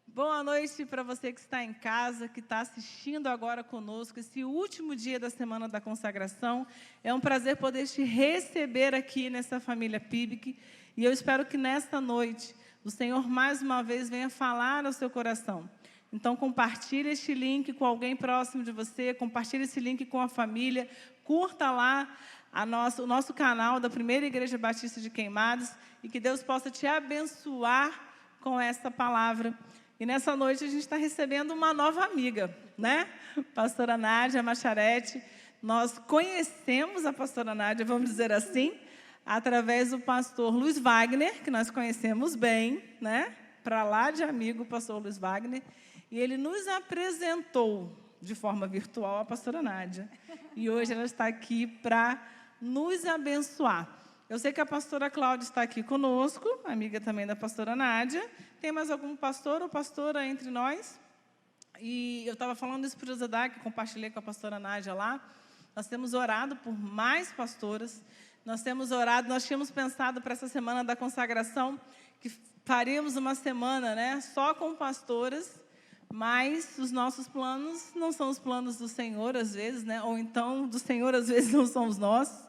Boa noite para você que está em casa, que está assistindo agora conosco, esse último dia da Semana da Consagração. É um prazer poder te receber aqui nessa família PIBIC, e eu espero que nesta noite o Senhor mais uma vez venha falar ao seu coração. Então, compartilhe este link com alguém próximo de você, compartilhe esse link com a família, curta lá o nosso canal da Primeira Igreja Batista de Queimados, e que Deus possa te abençoar com essa palavra. E nessa noite a gente está recebendo uma nova amiga, né? Pastora Nádia Macharete. Nós conhecemos a pastora Nádia, vamos dizer assim, através do pastor Luiz Wagner, que nós conhecemos bem, né? Para lá de amigo, o pastor Luiz Wagner. E ele nos apresentou de forma virtual a pastora Nádia. E hoje ela está aqui para nos abençoar. Eu sei que a pastora Cláudia está aqui conosco, amiga também da pastora Nádia. Tem mais algum pastor ou pastora entre nós? E eu estava falando isso para o José, que compartilhei com a pastora Nádia lá. Nós temos orado por mais pastoras. Nós tínhamos pensado para essa semana da consagração que faríamos uma semana, né, só com pastoras, mas os nossos planos não são os planos do Senhor, às vezes, né? Ou então, do Senhor, às vezes, não são os nossos.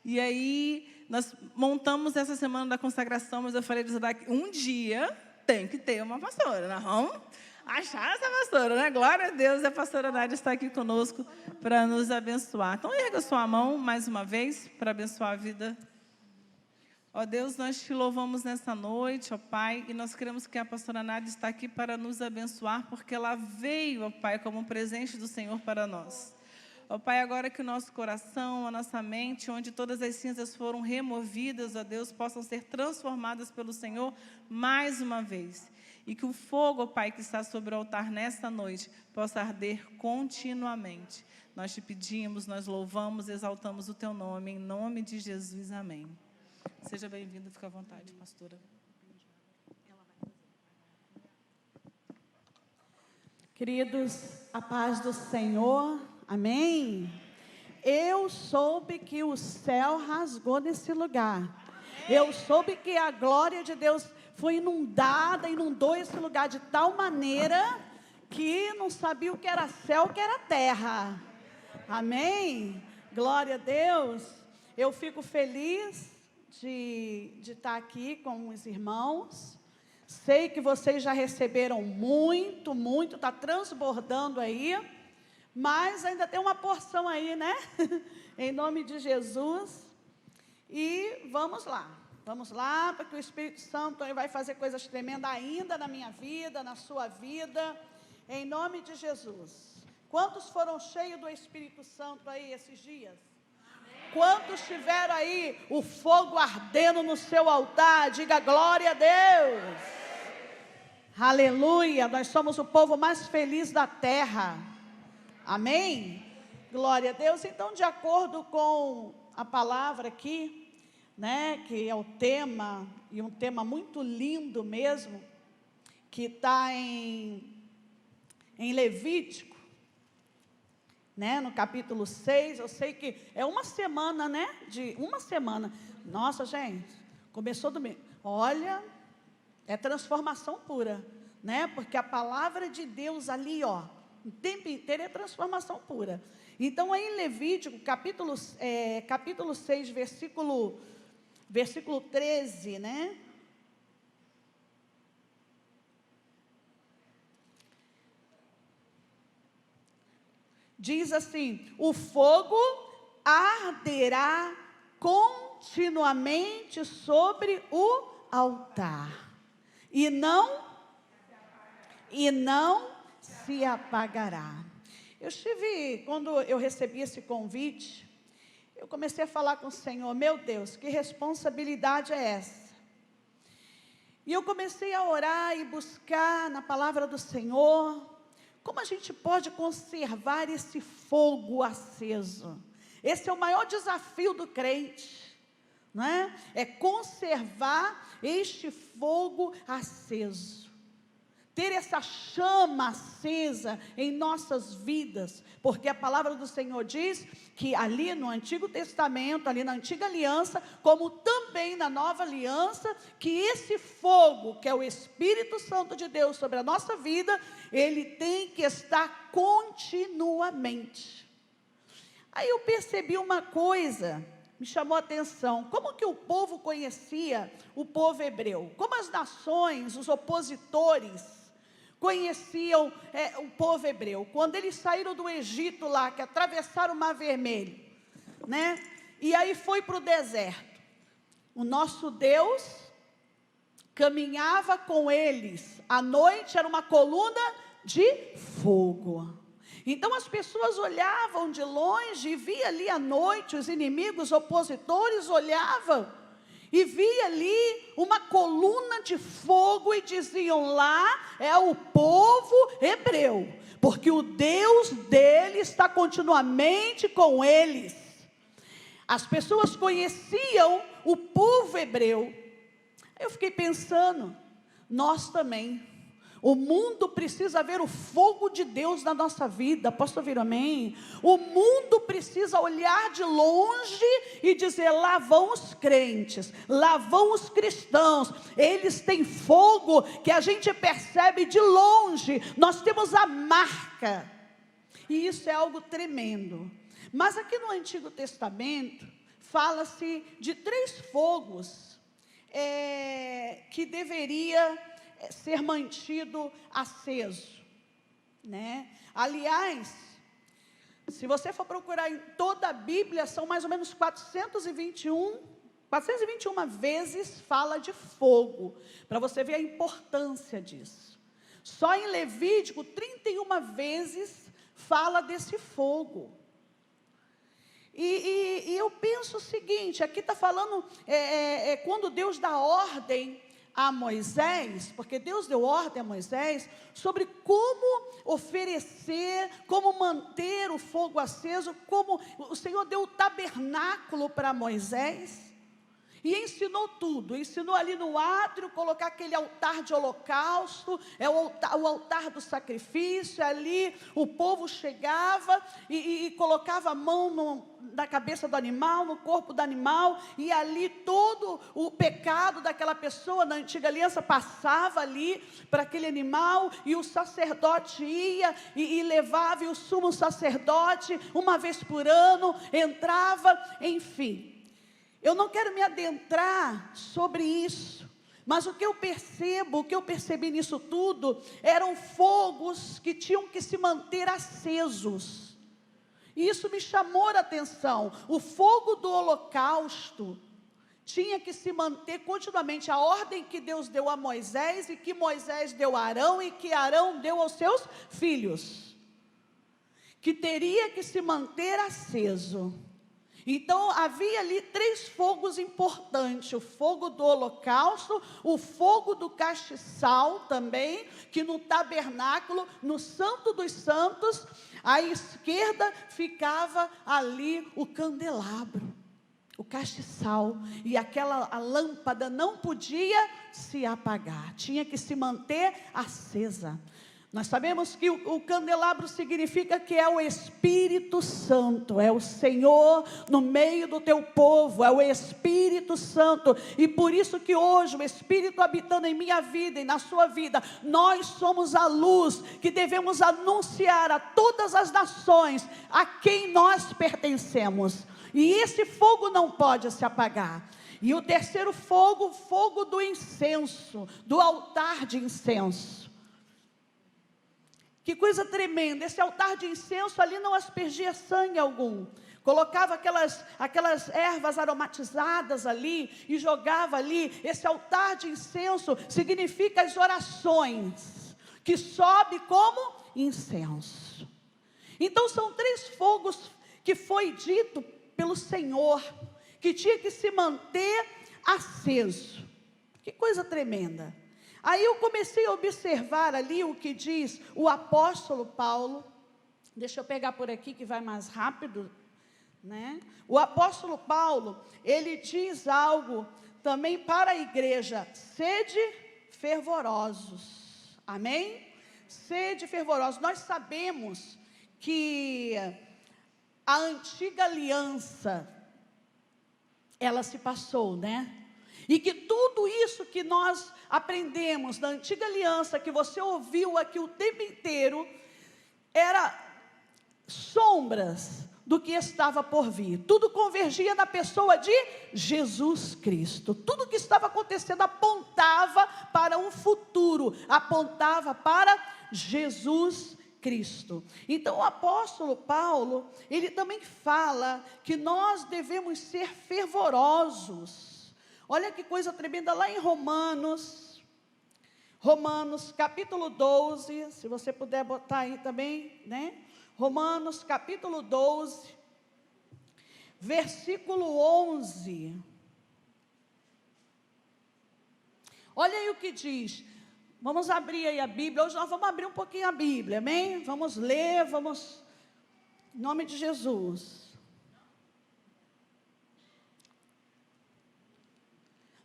E aí, nós montamos essa semana da consagração, mas eu falei, um dia tem que ter uma pastora. Nós vamos achar essa pastora, né? Glória a Deus, a pastora Nádia está aqui conosco para nos abençoar. Então, erga sua mão mais uma vez para abençoar a vida. Ó Deus, nós te louvamos nessa noite, ó Pai, e nós queremos que a pastora Nádia está aqui para nos abençoar, porque ela veio, ó Pai, como um presente do Senhor para nós. Ó Pai, agora que o nosso coração, a nossa mente, onde todas as cinzas foram removidas, ó Deus, possam ser transformadas pelo Senhor mais uma vez. E que o fogo, ó Pai, que está sobre o altar nesta noite, possa arder continuamente. Nós te pedimos, nós louvamos, exaltamos o Teu nome, em nome de Jesus, amém. Seja bem-vindo, fica à vontade, pastora. Queridos, a paz do Senhor, amém? Eu soube que o céu rasgou nesse lugar. Eu soube que a glória de Deus foi inundou esse lugar de tal maneira que não sabia o que era céu, o que era terra. Amém? Glória a Deus. Eu fico feliz de estar aqui com os irmãos. Sei que vocês já receberam muito, está transbordando aí, mas ainda tem uma porção aí, né? Em nome de Jesus. E vamos lá, porque o Espírito Santo vai fazer coisas tremendas ainda na minha vida, na sua vida, em nome de Jesus. Quantos foram cheios do Espírito Santo aí esses dias? Quantos tiveram aí o fogo ardendo no seu altar? Diga glória a Deus. Aleluia, nós somos o povo mais feliz da terra. Amém? Glória a Deus. Então, de acordo com a palavra aqui, né, que é o tema, e um tema muito lindo mesmo, que está em Levítico, né, no capítulo 6, eu sei que é uma semana, né, nossa gente, começou domingo, olha, é transformação pura, né, porque a palavra de Deus ali, ó, o tempo inteiro é transformação pura. Então, aí em Levítico, capítulo 6, versículo 13, né, diz assim: o fogo arderá continuamente sobre o altar, e não se apagará. Quando eu recebi esse convite, eu comecei a falar com o Senhor, meu Deus, que responsabilidade é essa? E eu comecei a orar e buscar na palavra do Senhor, como a gente pode conservar esse fogo aceso? Esse é o maior desafio do crente, não é? É conservar este fogo aceso. ter essa chama acesa em nossas vidas, porque a palavra do Senhor diz que ali no Antigo Testamento, ali na Antiga Aliança, como também na Nova Aliança, que esse fogo, que é o Espírito Santo de Deus sobre a nossa vida, ele tem que estar continuamente. Aí eu percebi uma coisa, me chamou a atenção, como que o povo conhecia o povo hebreu, como as nações, os opositores, conheciam o povo hebreu, quando eles saíram do Egito lá, que atravessaram o Mar Vermelho, né? E aí foi para o deserto. O nosso Deus caminhava com eles, à noite era uma coluna de fogo. Então as pessoas olhavam de longe e via ali à noite os inimigos, opositores olhavam e via ali uma coluna de fogo e diziam: lá é o povo hebreu, porque o Deus dele está continuamente com eles. As pessoas conheciam o povo hebreu. Eu fiquei pensando, nós também. O mundo precisa ver o fogo de Deus na nossa vida. Posso ouvir amém? O mundo precisa olhar de longe e dizer: lá vão os crentes, lá vão os cristãos. Eles têm fogo que a gente percebe de longe. Nós temos a marca. E isso é algo tremendo. Mas aqui no Antigo Testamento, fala-se de 3 fogos que deveria ser mantido aceso, né? Aliás, se você for procurar em toda a Bíblia, são mais ou menos 421 vezes fala de fogo, para você ver a importância disso. Só em Levítico, 31 vezes fala desse fogo. E eu penso o seguinte, aqui está falando, quando Deus dá ordem a Moisés, porque Deus deu ordem a Moisés sobre como oferecer, como manter o fogo aceso, como o Senhor deu o tabernáculo para Moisés, e ensinou tudo, ensinou ali no átrio, colocar aquele altar de holocausto, o altar do sacrifício, ali o povo chegava e colocava a mão na cabeça do animal, no corpo do animal, e ali todo o pecado daquela pessoa na antiga aliança passava ali para aquele animal, e o sacerdote ia e levava, e o sumo sacerdote, uma vez por ano, entrava, enfim. Eu não quero me adentrar sobre isso, mas o que eu percebi nisso tudo, eram fogos que tinham que se manter acesos. E isso me chamou a atenção. O fogo do holocausto tinha que se manter continuamente. A ordem que Deus deu a Moisés, e que Moisés deu a Arão, e que Arão deu aos seus filhos, que teria que se manter aceso. Então havia ali 3 fogos importantes: o fogo do holocausto, o fogo do castiçal também, que no tabernáculo, no Santo dos Santos, à esquerda ficava ali o candelabro, o castiçal, e a lâmpada não podia se apagar, tinha que se manter acesa. Nós sabemos que o candelabro significa que é o Espírito Santo, é o Senhor no meio do teu povo, é o Espírito Santo, e por isso que hoje o Espírito habitando em minha vida e na sua vida, nós somos a luz que devemos anunciar a todas as nações a quem nós pertencemos, e esse fogo não pode se apagar. E o terceiro fogo, o fogo do incenso, do altar de incenso. Que coisa tremenda, esse altar de incenso ali não aspergia sangue algum, colocava aquelas ervas aromatizadas ali, e jogava ali. Esse altar de incenso significa as orações, que sobe como incenso. Então são 3 fogos que foi dito pelo Senhor, que tinha que se manter aceso. Que coisa tremenda. Aí eu comecei a observar ali o que diz o apóstolo Paulo. Deixa eu pegar por aqui que vai mais rápido, né? O apóstolo Paulo, ele diz algo também para a igreja: sede fervorosos. Amém? Sede fervorosos. Nós sabemos que a antiga aliança, ela se passou, né? E que tudo isso que nós aprendemos na antiga aliança, que você ouviu aqui o tempo inteiro, era sombras do que estava por vir. Tudo convergia na pessoa de Jesus Cristo. Tudo que estava acontecendo apontava para um futuro, apontava para Jesus Cristo. Então o apóstolo Paulo, ele também fala que nós devemos ser fervorosos. Olha que coisa tremenda, lá em Romanos capítulo 12, se você puder botar aí também, né? Romanos capítulo 12, versículo 11. Olha aí o que diz. Vamos abrir aí a Bíblia. Hoje nós vamos abrir um pouquinho a Bíblia, amém? Vamos ler, em nome de Jesus.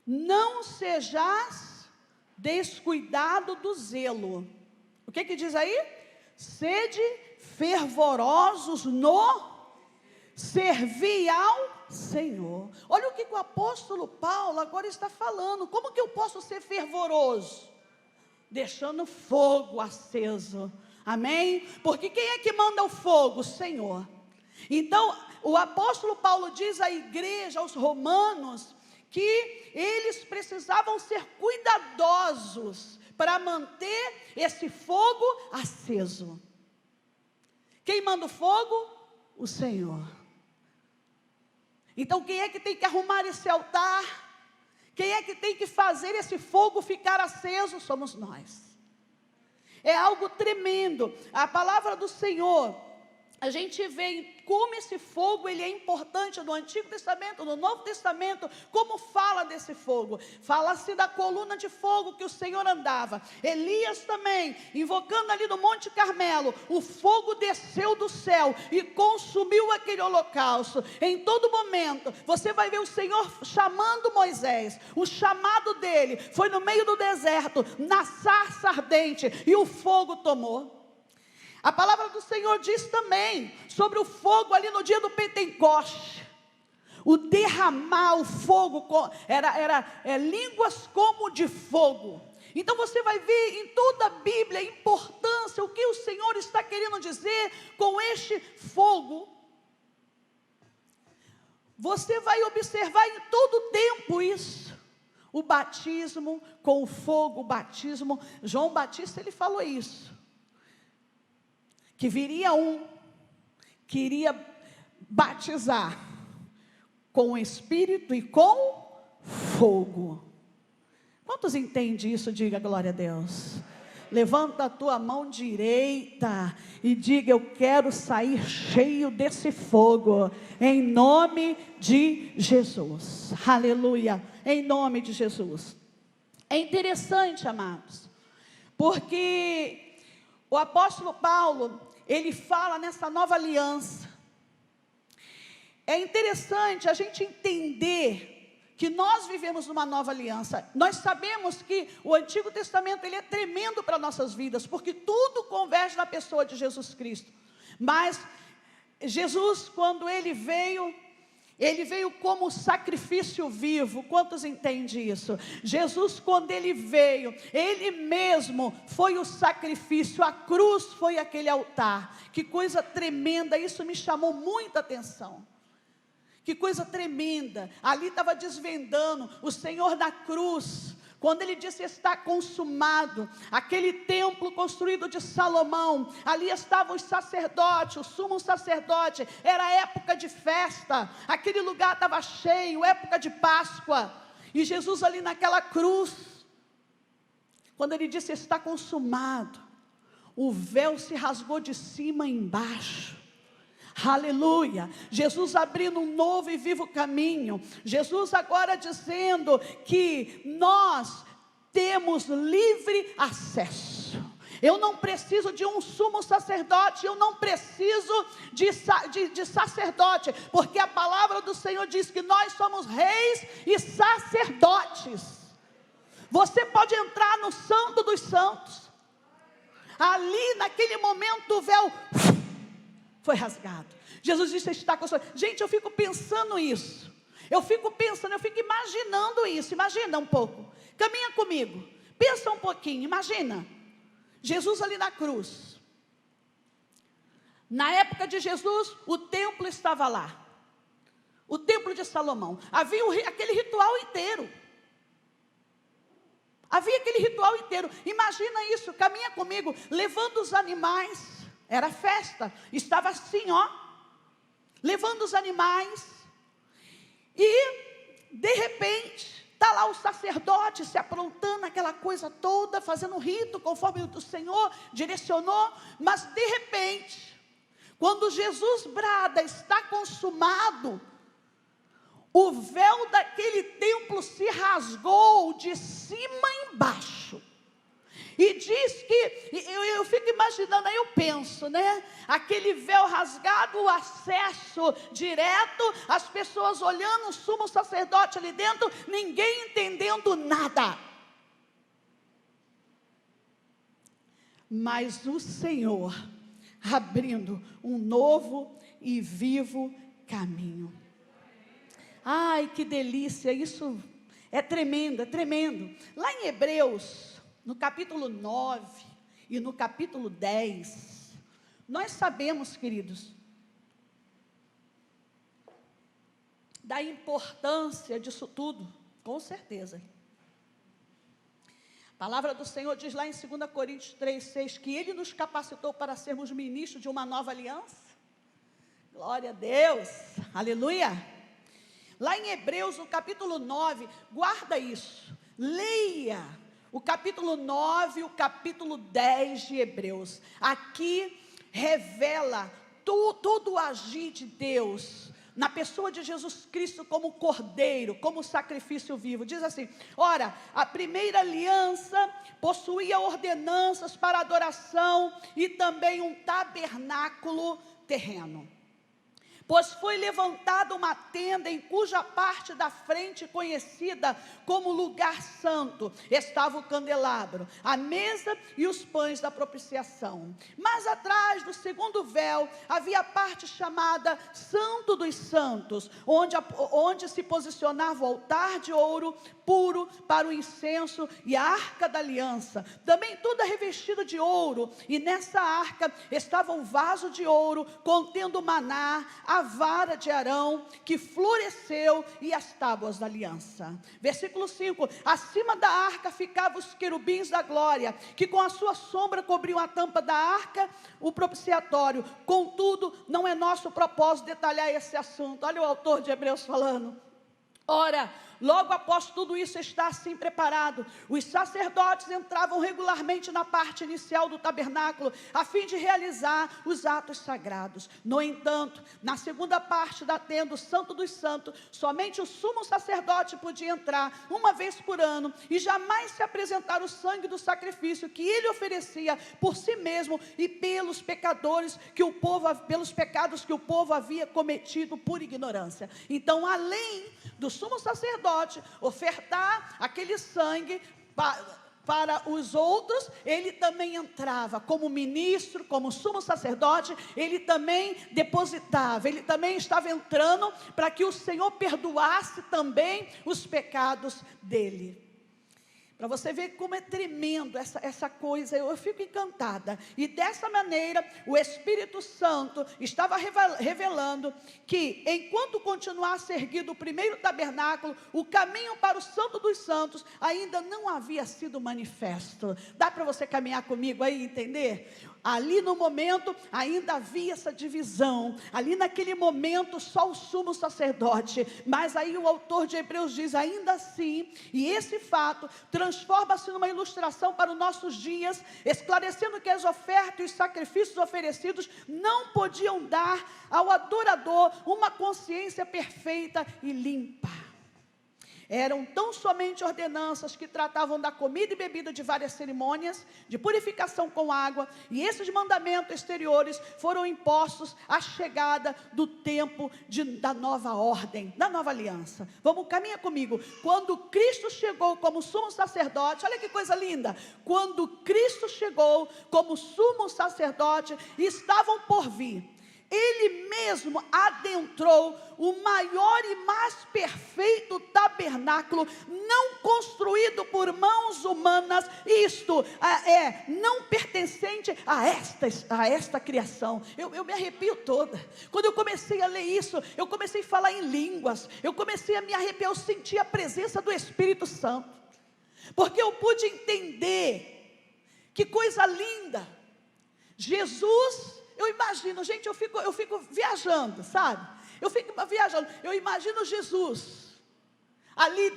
Não sejais descuidado do zelo. O que diz aí? Sede fervorosos no servir ao Senhor. Olha o que o apóstolo Paulo agora está falando. Como que eu posso ser fervoroso? Deixando fogo aceso. Amém? Porque quem é que manda o fogo? O Senhor. Então, o apóstolo Paulo diz à igreja, aos romanos, que eles precisavam ser cuidadosos para manter esse fogo aceso. Quem manda o fogo? O Senhor. Então quem é que tem que arrumar esse altar? Quem é que tem que fazer esse fogo ficar aceso? Somos nós. É algo tremendo. A palavra do Senhor, a gente vê como esse fogo ele é importante no Antigo Testamento, no Novo Testamento. Como fala desse fogo? Fala-se da coluna de fogo que o Senhor andava. Elias também, invocando ali no Monte Carmelo, o fogo desceu do céu e consumiu aquele holocausto. Em todo momento, você vai ver o Senhor chamando Moisés. O chamado dele foi no meio do deserto, na sarça ardente, e o fogo tomou. A palavra do Senhor diz também sobre o fogo ali no dia do Pentecoste. O derramar o fogo, era línguas como de fogo. Então você vai ver em toda a Bíblia a importância, o que o Senhor está querendo dizer com este fogo. Você vai observar em todo o tempo isso. O batismo com o fogo, o batismo. João Batista, ele falou isso. Que viria que iria batizar com o Espírito e com fogo. Quantos entendem isso? Diga glória a Deus. Levanta a tua mão direita e diga: eu quero sair cheio desse fogo, em nome de Jesus. Aleluia, em nome de Jesus. É interessante, amados, porque o apóstolo Paulo, ele fala nessa nova aliança. É interessante a gente entender que nós vivemos numa nova aliança. Nós sabemos que o Antigo Testamento, ele é tremendo para nossas vidas, porque tudo converge na pessoa de Jesus Cristo. Mas Jesus, quando ele veio como sacrifício vivo. Quantos entendem isso? Jesus, quando ele veio, ele mesmo foi o sacrifício. A cruz foi aquele altar. Que coisa tremenda, isso me chamou muita atenção. Que coisa tremenda. Ali estava desvendando o Senhor na cruz. Quando ele disse: está consumado, aquele templo construído de Salomão, ali estavam os sacerdotes, o sumo sacerdote, era época de festa, aquele lugar estava cheio, época de Páscoa, e Jesus ali naquela cruz, quando ele disse: está consumado, o véu se rasgou de cima a embaixo. Aleluia, Jesus abrindo um novo e vivo caminho, Jesus agora dizendo que nós temos livre acesso. Eu não preciso de um sumo sacerdote, eu não preciso de sacerdote, porque a palavra do Senhor diz que nós somos reis e sacerdotes. Você pode entrar no Santo dos Santos, ali naquele momento o véu foi rasgado. Jesus disse: está consolado. Gente, eu fico pensando isso. Eu fico imaginando isso. Imagina um pouco. Caminha comigo. Pensa um pouquinho, imagina. Jesus ali na cruz. Na época de Jesus, o templo estava lá. O templo de Salomão. Havia aquele ritual inteiro. Imagina isso, caminha comigo, levando os animais. Era festa, estava assim, ó, levando os animais. E de repente está lá o sacerdote se aprontando, aquela coisa toda, fazendo um rito conforme o Senhor direcionou. Mas de repente, quando Jesus brada: está consumado, o véu daquele templo se rasgou de cima embaixo. E diz que, eu fico imaginando, aí eu penso, né? Aquele véu rasgado, o acesso direto, as pessoas olhando, o sumo sacerdote ali dentro, ninguém entendendo nada. Mas o Senhor abrindo um novo e vivo caminho. Ai, que delícia, isso é tremendo, é tremendo. Lá em Hebreus, no capítulo 9 e no capítulo 10, nós sabemos, queridos, da importância disso tudo, com certeza. A palavra do Senhor diz lá em 2 Coríntios 3:6, que Ele nos capacitou para sermos ministros de uma nova aliança. Glória a Deus, aleluia. Lá em Hebreus, no capítulo 9, guarda isso, leia o capítulo 9 e o capítulo 10 de Hebreus. Aqui revela todo o agir de Deus, na pessoa de Jesus Cristo como cordeiro, como sacrifício vivo. Diz assim: ora, a primeira aliança possuía ordenanças para adoração e também um tabernáculo terreno. Pois foi levantada uma tenda em cuja parte da frente, conhecida como lugar santo, estava o candelabro, a mesa e os pães da propiciação. Mas atrás do segundo véu havia a parte chamada Santo dos Santos, onde se posicionava o altar de ouro puro para o incenso e a arca da aliança, também toda revestida de ouro, e nessa arca estava um vaso de ouro contendo maná, a vara de Arão que floresceu e as tábuas da aliança. Versículo 5: acima da arca ficavam os querubins da glória, que com a sua sombra cobriam a tampa da arca, o propiciatório. Contudo, não é nosso propósito detalhar esse assunto. Olha o autor de Hebreus falando. Ora, logo após tudo isso estar assim preparado, os sacerdotes entravam regularmente na parte inicial do tabernáculo, a fim de realizar os atos sagrados. No entanto, na segunda parte da tenda, o Santo dos Santos, somente o sumo sacerdote podia entrar uma vez por ano, e jamais se apresentar o sangue do sacrifício que ele oferecia por si mesmo e pelos pecados que o povo havia cometido por ignorância. Então, além do sumo sacerdote ofertar aquele sangue para os outros, ele também entrava como ministro, como sumo sacerdote, ele também depositava, ele também estava entrando para que o Senhor perdoasse também os pecados dele. Para você ver como é tremendo essa coisa, eu fico encantada. E dessa maneira, o Espírito Santo estava revelando que, enquanto continuasse erguido o primeiro tabernáculo, o caminho para o Santo dos Santos ainda não havia sido manifesto. Dá para você caminhar comigo aí e entender? Ali no momento ainda havia essa divisão, ali naquele momento só o sumo sacerdote, mas aí o autor de Hebreus diz: ainda assim, e esse fato transforma-se numa ilustração para os nossos dias, esclarecendo que as ofertas e os sacrifícios oferecidos não podiam dar ao adorador uma consciência perfeita e limpa. Eram tão somente ordenanças que tratavam da comida e bebida de várias cerimônias, de purificação com água, e esses mandamentos exteriores foram impostos à chegada do tempo da nova ordem, da nova aliança. Caminha comigo. Quando Cristo chegou como sumo sacerdote, olha que coisa linda, quando Cristo chegou como sumo sacerdote, estavam por vir, Ele mesmo adentrou o maior e mais perfeito tabernáculo, não construído por mãos humanas, isto não pertencente a esta criação. Eu me arrepio toda. Quando eu comecei a ler isso, eu comecei a falar em línguas, eu comecei a me arrepiar, eu senti a presença do Espírito Santo, porque eu pude entender, que coisa linda, Jesus. Eu imagino, gente, eu fico viajando, sabe? Eu fico viajando, eu imagino Jesus, ali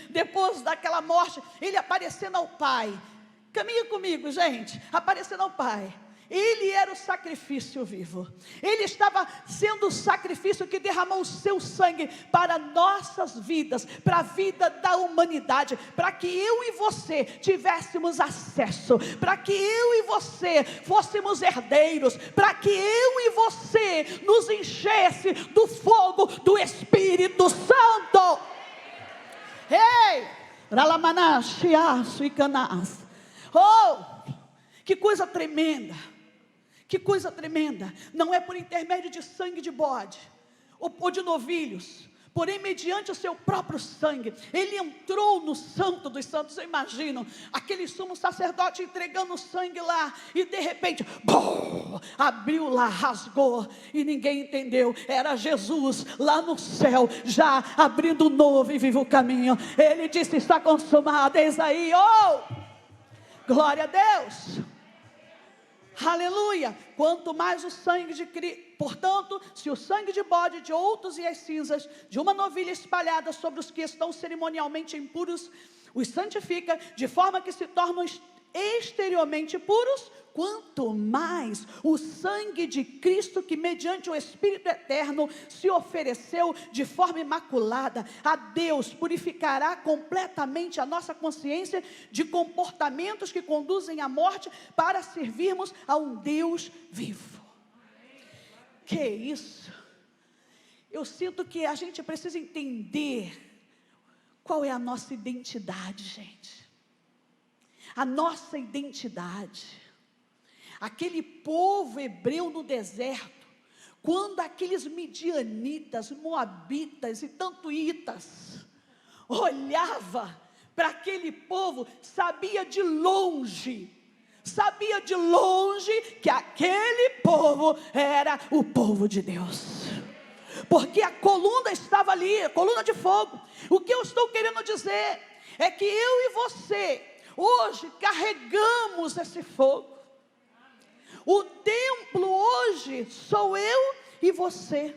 depois daquela morte, Ele aparecendo ao Pai. Caminha comigo, gente, aparecendo ao Pai. Ele era o sacrifício vivo. Ele estava sendo o sacrifício que derramou o seu sangue para nossas vidas, para a vida da humanidade, para que eu e você tivéssemos acesso, para que eu e você fôssemos herdeiros, para que eu e você nos enchesse do fogo do Espírito Santo. Ei! Oh! Que coisa tremenda! Que coisa tremenda, não é por intermédio de sangue de bode, ou de novilhos, porém mediante o seu próprio sangue, Ele entrou no santo dos santos. Eu imagino, aquele sumo sacerdote entregando o sangue lá, e de repente, abriu lá, rasgou, e ninguém entendeu, era Jesus lá no céu, já abrindo um novo e vivo caminho. Ele disse, está consumado, eis aí, glória a Deus. Aleluia, quanto mais o sangue de Cristo. Portanto, se o sangue de bode, de outros e as cinzas de uma novilha espalhada sobre os que estão cerimonialmente impuros, os santifica, de forma que se tornam exteriormente puros, quanto mais o sangue de Cristo, que mediante o Espírito eterno se ofereceu de forma imaculada a Deus, purificará completamente a nossa consciência de comportamentos que conduzem à morte, para servirmos a um Deus vivo. Que isso? Eu sinto que a gente precisa entender qual é a nossa identidade, gente. A nossa identidade. Aquele povo hebreu no deserto, quando aqueles midianitas, moabitas e tantuítas olhava para aquele povo, sabia de longe que aquele povo era o povo de Deus, porque a coluna estava ali, a coluna de fogo. O que eu estou querendo dizer é que eu e você hoje carregamos esse fogo. O templo hoje sou eu e você.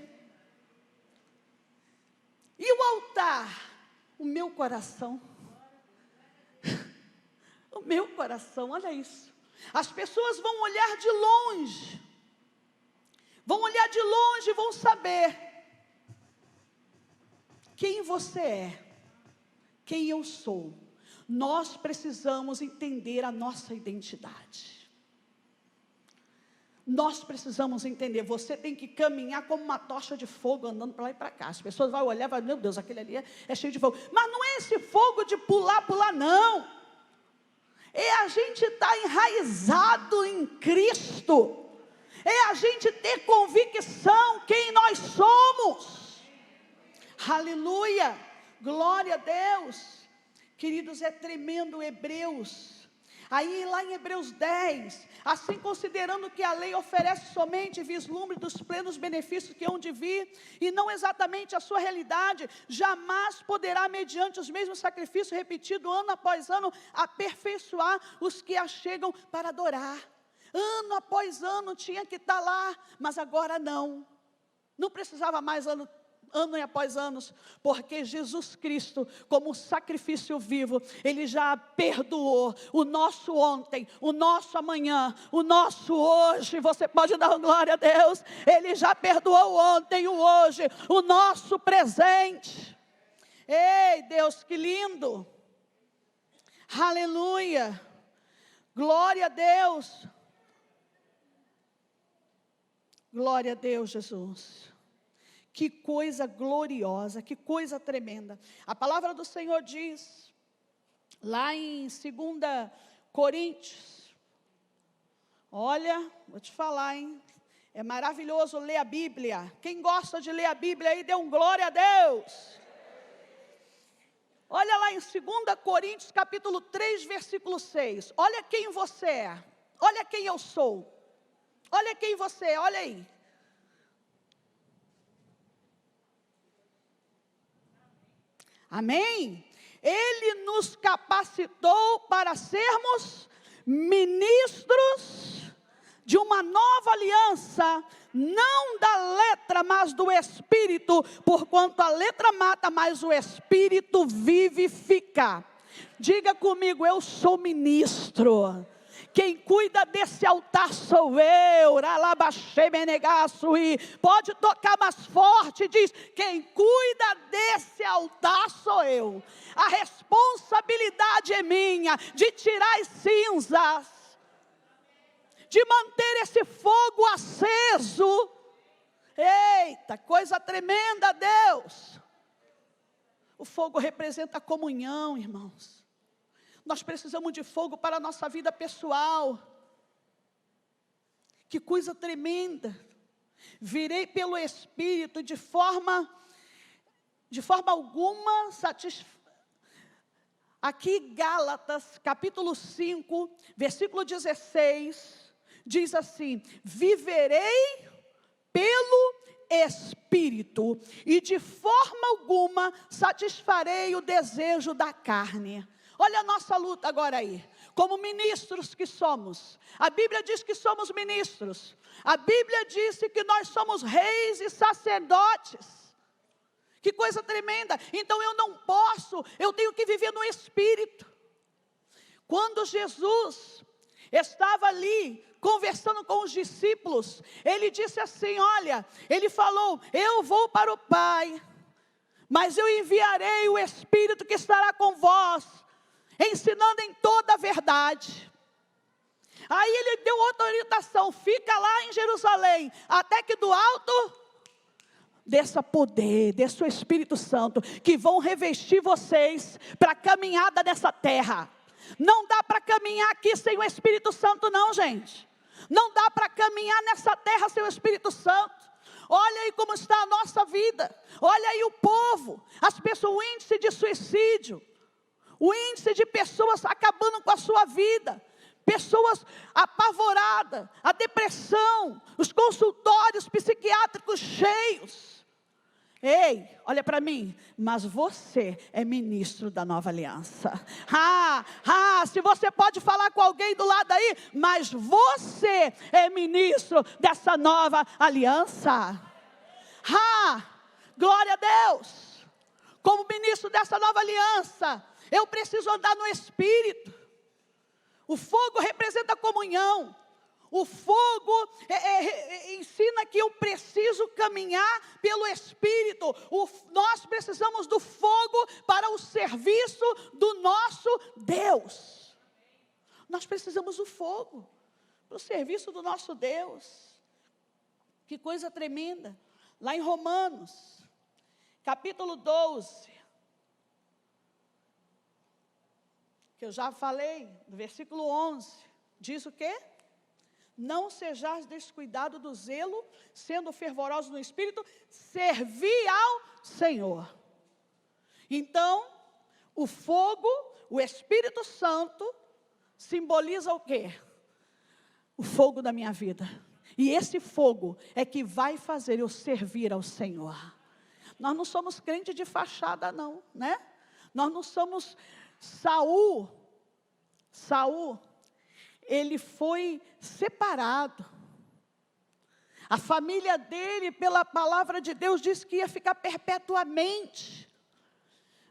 E o altar? O meu coração. O meu coração, olha isso. As pessoas vão olhar de longe. Vão olhar de longe e vão saber quem você é, quem eu sou. Nós precisamos entender a nossa identidade. Nós precisamos entender, você tem que caminhar como uma tocha de fogo, andando para lá e para cá. As pessoas vão olhar e vão, meu Deus, aquele ali é cheio de fogo. Mas não é esse fogo de pular, não. É a gente estar enraizado em Cristo. É a gente ter convicção quem nós somos. Aleluia, glória a Deus. Queridos, é tremendo. Hebreus. Aí lá em Hebreus 10, assim considerando que a lei oferece somente vislumbre dos plenos benefícios que hão de vir, e não exatamente a sua realidade, jamais poderá, mediante os mesmos sacrifícios repetidos ano após ano, aperfeiçoar os que a chegam para adorar. Ano após ano tinha que estar lá, mas agora não precisava mais ano após anos, porque Jesus Cristo, como sacrifício vivo, Ele já perdoou o nosso ontem, o nosso amanhã, o nosso hoje. Você pode dar glória a Deus. Ele já perdoou o ontem, o hoje, o nosso presente. Ei, Deus, que lindo. Aleluia. Glória a Deus. Glória a Deus, Jesus. Que coisa gloriosa, que coisa tremenda. A palavra do Senhor diz, lá em 2 Coríntios, olha, vou te falar, hein? É maravilhoso ler a Bíblia. Quem gosta de ler a Bíblia aí, dê um glória a Deus. Olha lá em 2 Coríntios, capítulo 3, versículo 6. Olha quem você é. Olha quem eu sou. Olha quem você é, olha aí. Amém? Ele nos capacitou para sermos ministros de uma nova aliança, não da letra, mas do Espírito, porquanto a letra mata, mas o Espírito vivifica. Diga comigo, eu sou ministro. Quem cuida desse altar sou eu. Pode tocar mais forte, diz, quem cuida desse altar sou eu. A responsabilidade é minha, de tirar as cinzas, de manter esse fogo aceso. Eita, coisa tremenda, Deus. O fogo representa comunhão, irmãos. Nós precisamos de fogo para a nossa vida pessoal. Que coisa tremenda. Virei pelo Espírito de forma alguma Aqui Gálatas, capítulo 5, versículo 16, diz assim, viverei pelo Espírito, e de forma alguma satisfarei o desejo da carne. Olha a nossa luta agora aí, como ministros que somos. A Bíblia diz que somos ministros. A Bíblia disse que nós somos reis e sacerdotes. Que coisa tremenda. Então eu tenho que viver no Espírito. Quando Jesus estava ali conversando com os discípulos, ele disse assim, olha, ele falou, eu vou para o Pai, mas eu enviarei o Espírito que estará com vós, ensinando em toda a verdade. Aí ele deu outra orientação, fica lá em Jerusalém, até que do alto desça poder, desça o Espírito Santo, que vão revestir vocês para a caminhada nessa terra. Não dá para caminhar aqui sem o Espírito Santo não, gente. Não dá para caminhar nessa terra sem o Espírito Santo. Olha aí como está a nossa vida. Olha aí o povo, as pessoas, o índice de suicídio, o índice de pessoas acabando com a sua vida, pessoas apavoradas, a depressão, os consultórios psiquiátricos cheios. Ei, olha para mim, mas você é ministro da nova aliança. Se você pode falar com alguém do lado aí, mas você é ministro dessa nova aliança. Glória a Deus. Como ministro dessa nova aliança, eu preciso andar no Espírito. O fogo representa comunhão. O fogo ensina que eu preciso caminhar pelo Espírito. Nós precisamos do fogo para o serviço do nosso Deus. Nós precisamos do fogo para o serviço do nosso Deus. Que coisa tremenda. Lá em Romanos, capítulo 12, que eu já falei, no versículo 11, diz o quê? Não sejais descuidado do zelo, sendo fervorosos no Espírito, servi ao Senhor. Então, o fogo, o Espírito Santo, simboliza o quê? O fogo da minha vida. E esse fogo é que vai fazer eu servir ao Senhor. Nós não somos crente de fachada não, né? Nós não somos Saul, ele foi separado. A família dele, pela palavra de Deus, disse que ia ficar perpetuamente.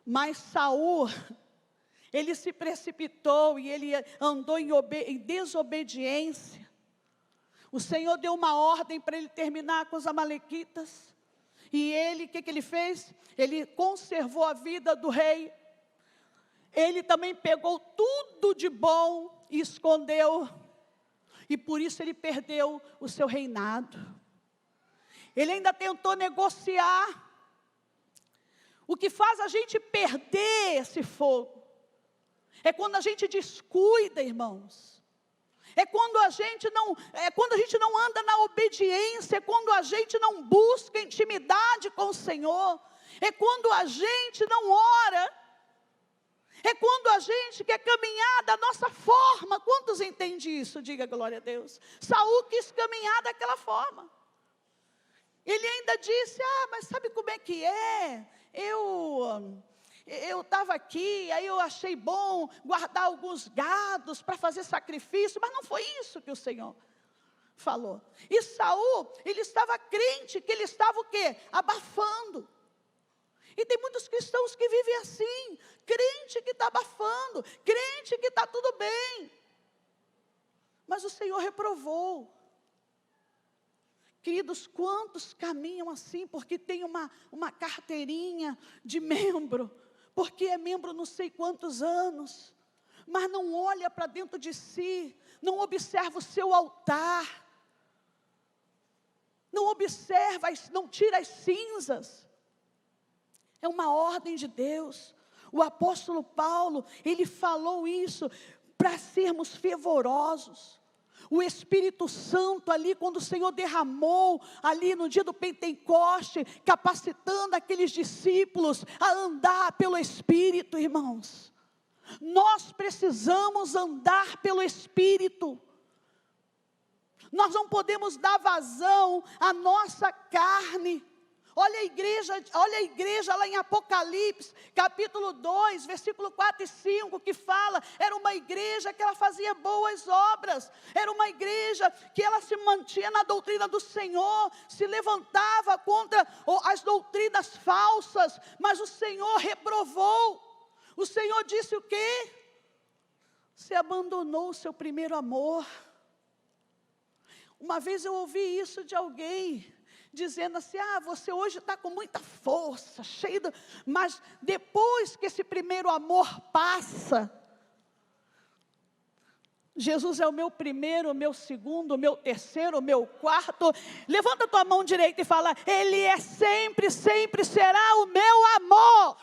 Mas Saul, ele se precipitou e ele andou em desobediência. O Senhor deu uma ordem para ele terminar com os amalequitas. E ele, o que ele fez? Ele conservou a vida do rei. Ele também pegou tudo de bom e escondeu. E por isso ele perdeu o seu reinado. Ele ainda tentou negociar. O que faz a gente perder esse fogo é quando a gente descuida, irmãos. É quando a gente não anda na obediência, é quando a gente não busca intimidade com o Senhor, é quando a gente não ora, é quando a gente quer caminhar da nossa forma. Quantos entendem isso? Diga glória a Deus. Saul quis caminhar daquela forma. Ele ainda disse: mas sabe como é que é? Eu estava aqui, aí eu achei bom guardar alguns gados para fazer sacrifício, mas não foi isso que o Senhor falou. E Saul, ele estava crente que ele estava o quê? Abafando. E tem muitos cristãos que vivem assim, crente que está abafando, crente que está tudo bem. Mas o Senhor reprovou. Queridos, quantos caminham assim, porque tem uma carteirinha de membro, porque é membro não sei quantos anos, mas não olha para dentro de si, não observa o seu altar, não observa, não tira as cinzas. É uma ordem de Deus. O apóstolo Paulo, ele falou isso para sermos fervorosos. O Espírito Santo ali, quando o Senhor derramou, ali no dia do Pentecoste, capacitando aqueles discípulos a andar pelo Espírito, irmãos. Nós precisamos andar pelo Espírito. Nós não podemos dar vazão à nossa carne. Olha a igreja lá em Apocalipse, capítulo 2, versículo 4 e 5, que fala, era uma igreja que ela fazia boas obras, era uma igreja que ela se mantinha na doutrina do Senhor, se levantava contra as doutrinas falsas, mas o Senhor reprovou. O Senhor disse o quê? Você abandonou o seu primeiro amor. Uma vez eu ouvi isso de alguém, dizendo assim: você hoje está com muita força, mas depois que esse primeiro amor passa, Jesus é o meu primeiro, o meu segundo, o meu terceiro, o meu quarto. Levanta a tua mão direita e fala: Ele é sempre, sempre será o meu amor.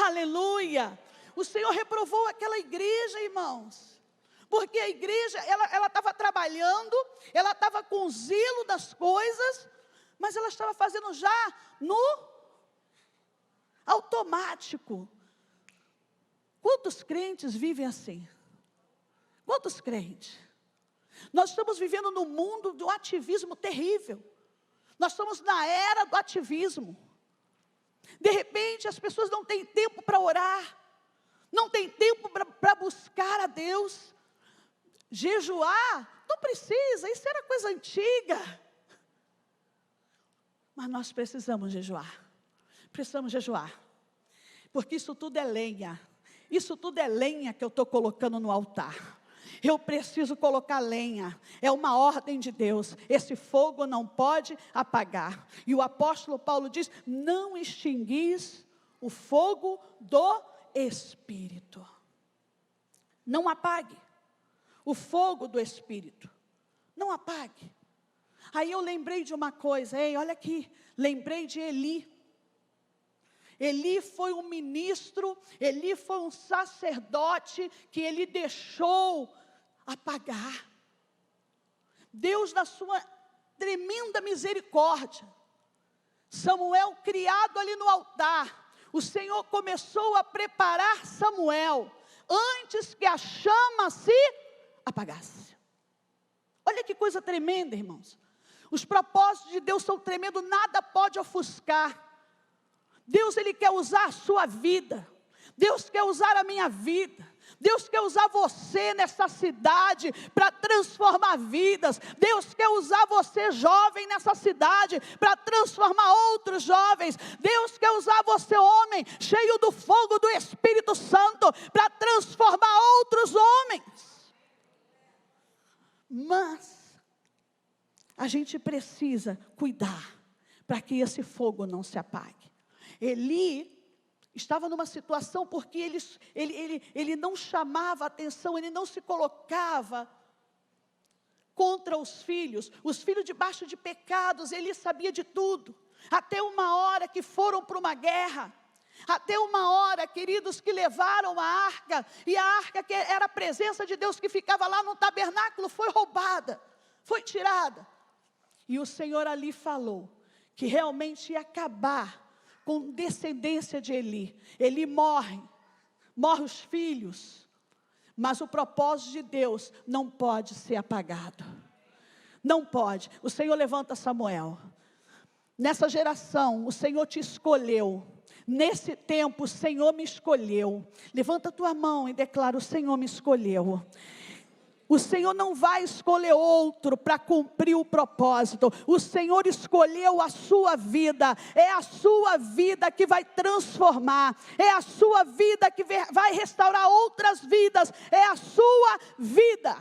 Aleluia. O Senhor reprovou aquela igreja, irmãos, porque a igreja, ela estava trabalhando, ela estava com zelo das coisas, mas ela estava fazendo já no automático. Quantos crentes vivem assim? Quantos crentes? Nós estamos vivendo num mundo do ativismo terrível. Nós estamos na era do ativismo. De repente as pessoas não têm tempo para orar, não têm tempo para buscar a Deus. Jejuar, não precisa, isso era coisa antiga. Mas nós precisamos jejuar, porque isso tudo é lenha, que eu estou colocando no altar. Eu preciso colocar lenha, é uma ordem de Deus, esse fogo não pode apagar. E o apóstolo Paulo diz: não extinguis o fogo do Espírito. Não apague o fogo do Espírito, não apague. Aí eu lembrei de uma coisa, olha aqui, lembrei de Eli. Eli foi um ministro, Eli foi um sacerdote que ele deixou apagar. Deus, na sua tremenda misericórdia, Samuel criado ali no altar, o Senhor começou a preparar Samuel, antes que a chama se apagasse. Olha que coisa tremenda, irmãos. Os propósitos de Deus são tremendos, nada pode ofuscar. Deus, Ele quer usar a sua vida, Deus quer usar a minha vida, Deus quer usar você nessa cidade para transformar vidas. Deus quer usar você jovem nessa cidade para transformar outros jovens. Deus quer usar você homem, cheio do fogo do Espírito Santo, para transformar outros homens. Mas a gente precisa cuidar, para que esse fogo não se apague. Eli estava numa situação porque ele não chamava atenção, ele não se colocava contra os filhos debaixo de pecados, ele sabia de tudo. Até uma hora que foram para uma guerra, até uma hora, queridos, que levaram a arca, e a arca que era a presença de Deus que ficava lá no tabernáculo, foi roubada, foi tirada. E o Senhor ali falou que realmente ia acabar com descendência de Eli. Eli morre os filhos, mas o propósito de Deus não pode ser apagado. Não pode. O Senhor levanta Samuel. Nessa geração, o Senhor te escolheu. Nesse tempo, o Senhor me escolheu. Levanta a tua mão e declara: o Senhor me escolheu. O Senhor não vai escolher outro para cumprir o propósito. O Senhor escolheu a sua vida. É a sua vida que vai transformar. É a sua vida que vai restaurar outras vidas. É a sua vida.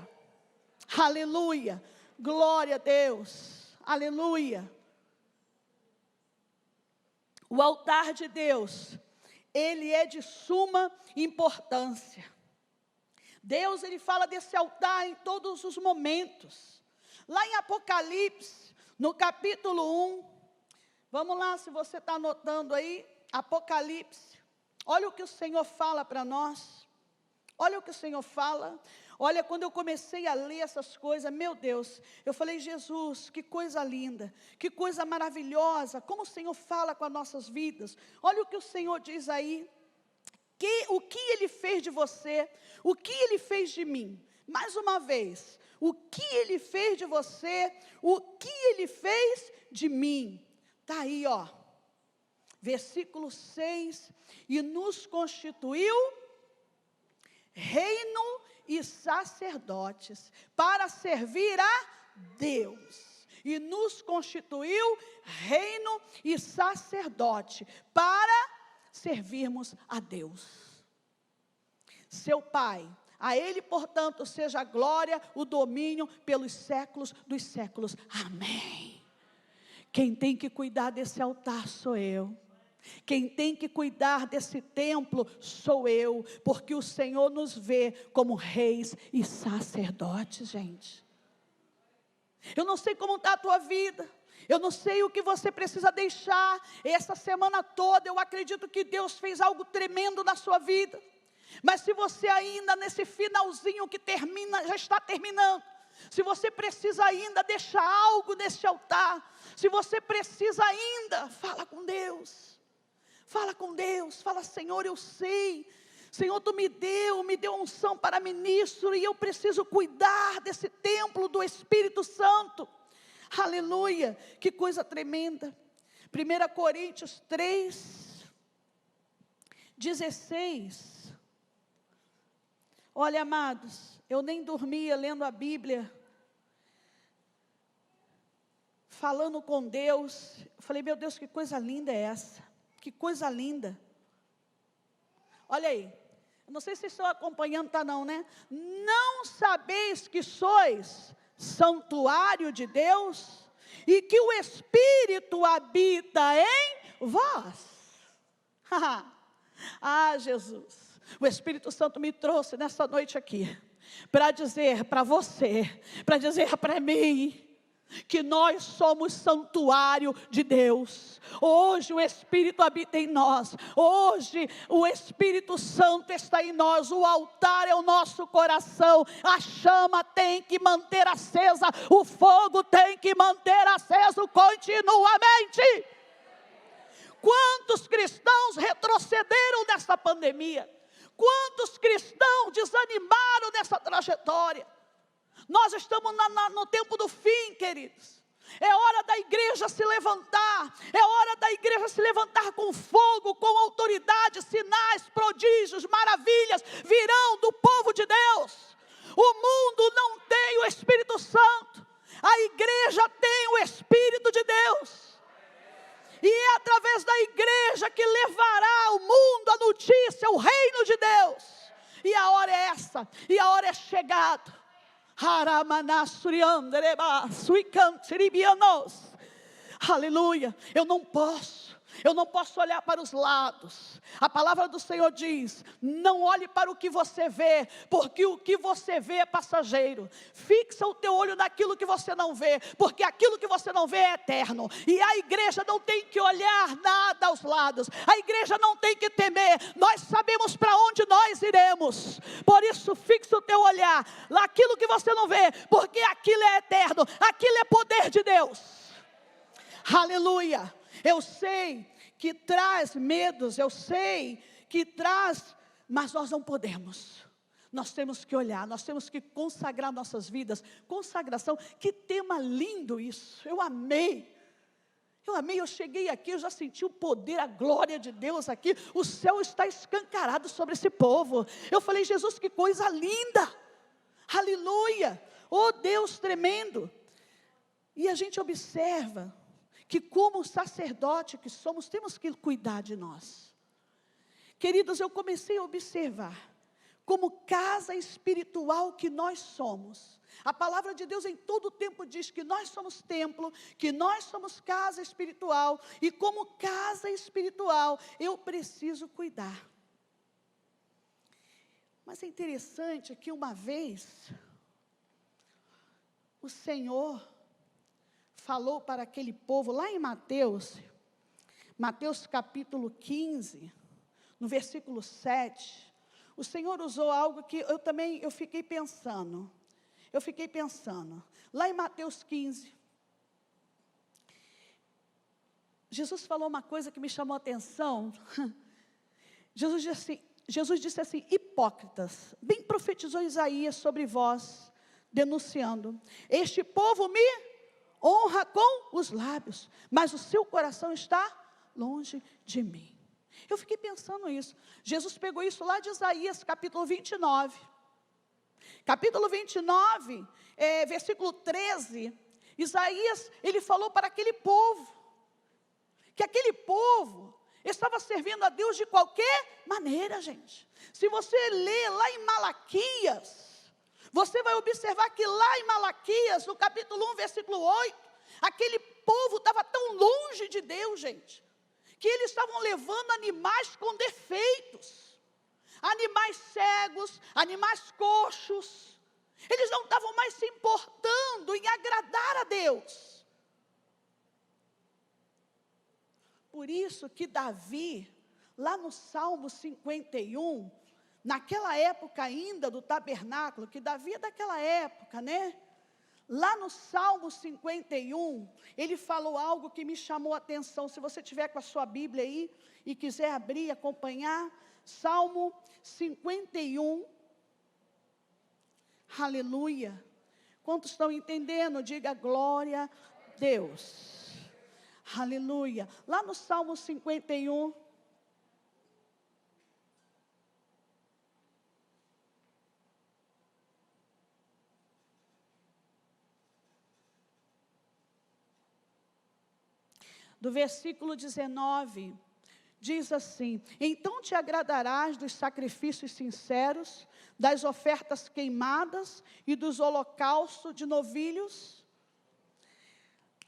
Aleluia. Glória a Deus. Aleluia. O altar de Deus, ele é de suma importância. Deus, ele fala desse altar em todos os momentos. Lá em Apocalipse, no capítulo 1, vamos lá, se você está anotando aí, Apocalipse, olha o que o Senhor fala para nós. Olha o que o Senhor fala. Olha, quando eu comecei a ler essas coisas, meu Deus, eu falei: Jesus, que coisa linda, que coisa maravilhosa, como o Senhor fala com as nossas vidas. Olha o que o Senhor diz aí. O que Ele fez de você, o que Ele fez de mim. Mais uma vez, o que Ele fez de você, o que Ele fez de mim. Está aí, ó, versículo 6, e nos constituiu reino e sacerdotes, para servir a Deus. E nos constituiu reino e sacerdote, para servirmos a Deus, seu Pai. A Ele, portanto, seja a glória, o domínio pelos séculos dos séculos. Amém. Quem tem que cuidar desse altar sou eu. Quem tem que cuidar desse templo sou eu, porque o Senhor nos vê como reis e sacerdotes, gente. Eu não sei como está a tua vida. Eu não sei o que você precisa deixar. Essa semana toda eu acredito que Deus fez algo tremendo na sua vida. Mas se você ainda nesse finalzinho que termina, já está terminando, se você precisa ainda deixar algo nesse altar, se você precisa ainda, fala com Deus. Fala com Deus, fala: Senhor, eu sei. Senhor, Tu me deu unção para ministro, e eu preciso cuidar desse templo do Espírito Santo. Aleluia, que coisa tremenda. 1 Coríntios 3, 16. Olha, amados, eu nem dormia lendo a Bíblia, falando com Deus. Eu falei: meu Deus, que coisa linda é essa? Que coisa linda. Olha aí, eu não sei se vocês estão acompanhando, tá não, né? Não sabeis que sois santuário de Deus, e que o Espírito habita em vós. Ah, Jesus, o Espírito Santo me trouxe nessa noite aqui, para dizer para você, para dizer para mim, que nós somos santuário de Deus. Hoje o Espírito habita em nós. Hoje o Espírito Santo está em nós. O altar é o nosso coração. A chama tem que manter acesa. O fogo tem que manter aceso continuamente. Quantos cristãos retrocederam nessa pandemia? Quantos cristãos desanimaram nessa trajetória? Nós estamos no tempo do fim, queridos. É hora da igreja se levantar. É hora da igreja se levantar com fogo, com autoridade. Sinais, prodígios, maravilhas virão do povo de Deus. O mundo não tem o Espírito Santo. A igreja tem o Espírito de Deus. E é através da igreja que levará ao mundo a notícia, o reino de Deus. E a hora é essa. E a hora é chegada. Aleluia. Eu não posso olhar para os lados. A palavra do Senhor diz: não olhe para o que você vê, porque o que você vê é passageiro. Fixa o teu olho naquilo que você não vê, porque aquilo que você não vê é eterno. E a igreja não tem que olhar nada aos lados, a igreja não tem que temer. Nós sabemos para onde nós iremos. Por isso, fixa o teu olhar naquilo que você não vê, porque aquilo é eterno, aquilo é poder de Deus. Aleluia. Eu sei que traz medos, eu sei que traz, mas nós não podemos. Nós temos que olhar, nós temos que consagrar nossas vidas. Consagração, que tema lindo isso. Eu amei, eu cheguei aqui, eu já senti o poder, a glória de Deus aqui. O céu está escancarado sobre esse povo. Eu falei: Jesus, que coisa linda. Aleluia. Oh Deus tremendo. E a gente observa que como sacerdote que somos, temos que cuidar de nós. Queridos, eu comecei a observar como casa espiritual que nós somos. A palavra de Deus em todo o tempo diz que nós somos templo, que nós somos casa espiritual, e como casa espiritual eu preciso cuidar. Mas é interessante que uma vez o Senhor falou para aquele povo, lá em Mateus capítulo 15, no versículo 7, o Senhor usou algo que eu fiquei pensando, lá em Mateus 15, Jesus falou uma coisa que me chamou a atenção. Jesus disse assim: hipócritas, bem profetizou Isaías sobre vós, denunciando: este povo me honra com os lábios, mas o seu coração está longe de mim. Eu fiquei pensando isso. Jesus pegou isso lá de Isaías, capítulo 29. Capítulo 29, versículo 13. Isaías, ele falou para aquele povo, que aquele povo estava servindo a Deus de qualquer maneira, gente. Se você ler lá em Malaquias, você vai observar que lá em Malaquias, no capítulo 1, versículo 8, aquele povo estava tão longe de Deus, gente, que eles estavam levando animais com defeitos, animais cegos, animais coxos. Eles não estavam mais se importando em agradar a Deus. Por isso que Davi, lá no Salmo 51, naquela época ainda do tabernáculo, que Davi é daquela época, né? Lá no Salmo 51, ele falou algo que me chamou a atenção. Se você tiver com a sua Bíblia aí e quiser abrir e acompanhar, Salmo 51, aleluia. Quantos estão entendendo? Diga glória a Deus. Aleluia. Lá no Salmo 51, do versículo 19, diz assim: então te agradarás dos sacrifícios sinceros, das ofertas queimadas e dos holocaustos de novilhos.